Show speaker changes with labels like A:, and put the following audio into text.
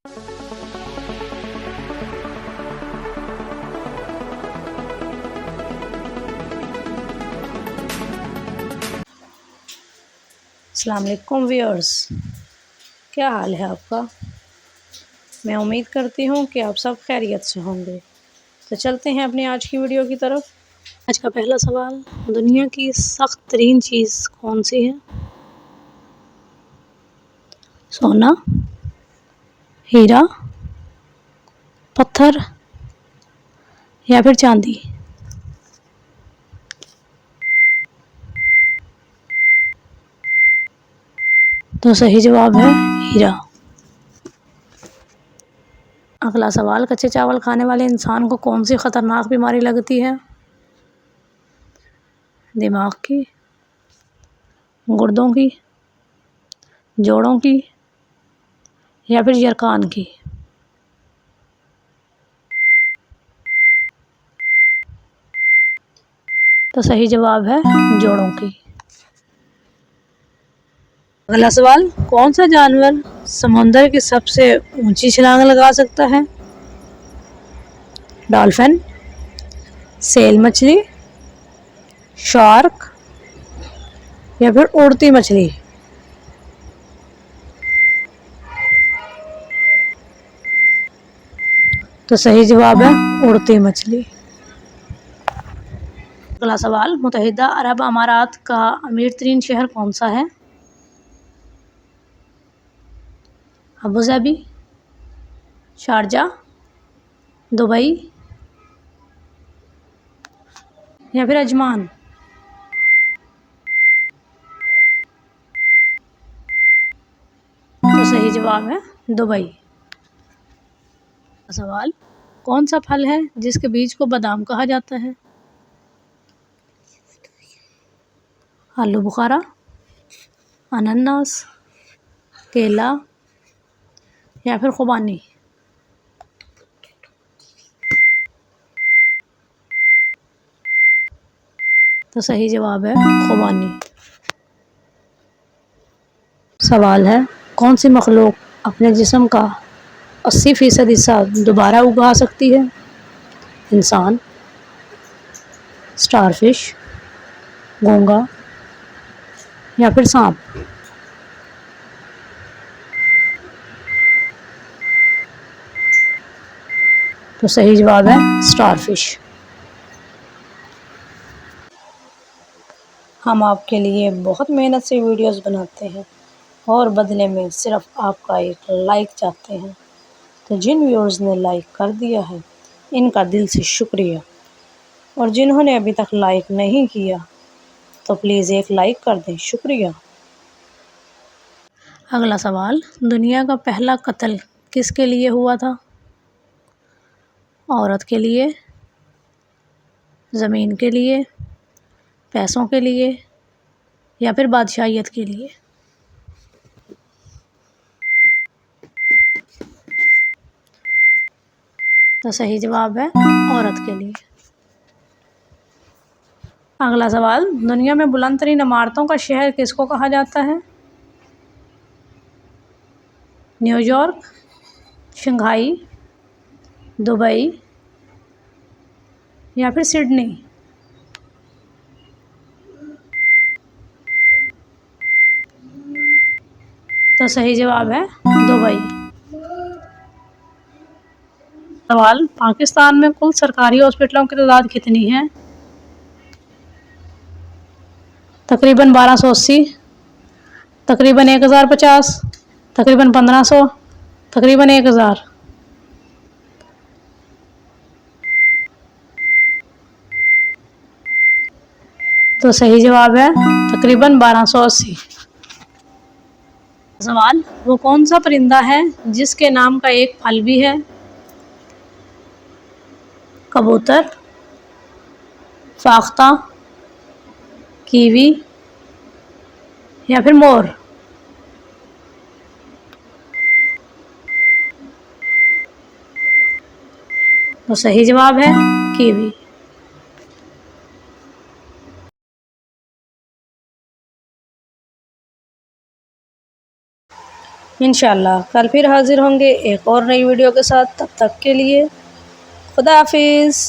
A: अस्सलाम वालेकुम व्यूअर्स, क्या हाल है आपका। मैं उम्मीद करती हूँ कि आप सब खैरियत से होंगे। तो चलते हैं अपनी आज की वीडियो की तरफ। आज का पहला सवाल, दुनिया की सख्त तरीन चीज़ कौन सी है? सोना, हीरा, पत्थर या फिर चांदी। तो सही जवाब है हीरा। अगला सवाल, कच्चे चावल खाने वाले इंसान को कौन सी खतरनाक बीमारी लगती है? दिमाग की, गुर्दों की, जोड़ों की या फिर यरकान की। तो सही जवाब है जोड़ों की। अगला सवाल, कौन सा जानवर समुद्र की सबसे ऊंची छलांग लगा सकता है? डॉल्फिन, सेल मछली, शार्क या फिर उड़ती मछली। तो सही जवाब है उड़ती मछली। अगला सवाल, मुत्तहिदा अरब अमारात का अमीर तरीन शहर कौन सा है? अबू धाबी, शारजा, दुबई या फिर अजमान। तो सही जवाब है दुबई। सवाल, कौन सा फल है जिसके बीज को बादाम कहा जाता है? आलू बुखारा, अनानास, केला या फिर खुबानी। तो सही जवाब है खुबानी। सवाल है, कौन सी मखलूक अपने जिस्म का 80% हिस्सा दोबारा उगा सकती है? इंसान, स्टारफिश, घोंघा या फिर सांप। तो सही जवाब है स्टारफिश। हम आपके लिए बहुत मेहनत से वीडियोस बनाते हैं और बदले में सिर्फ आपका एक लाइक चाहते हैं। तो जिन व्यूअर्स ने लाइक कर दिया है, इनका दिल से शुक्रिया, और जिन्होंने अभी तक लाइक नहीं किया तो प्लीज़ एक लाइक कर दें, शुक्रिया। अगला सवाल, दुनिया का पहला कत्ल किसके लिए हुआ था? औरत के लिए, ज़मीन के लिए, पैसों के लिए या फिर बादशाहियत के लिए। तो सही जवाब है औरत के लिए। अगला सवाल, दुनिया में बुलंद तरीन इमारतों का शहर किसको कहा जाता है? न्यूयॉर्क, शंघाई, दुबई या फिर सिडनी। तो सही जवाब है दुबई। सवाल, पाकिस्तान में कुल सरकारी हॉस्पिटलों की तादाद कितनी है? तकरीबन 1280, तकरीबन 1050, तकरीबन 1500, तकरीबन 1000। तो सही जवाब है तकरीबन 1280। सवाल, वो कौन सा परिंदा है जिसके नाम का एक फल भी है? कबूतर, फाख्ता, कीवी या फिर मोर। तो सही जवाब है कीवी। इंशाल्लाह कल फिर हाज़िर होंगे एक और नई वीडियो के साथ। तब तक के लिए खुदा हाफिज़।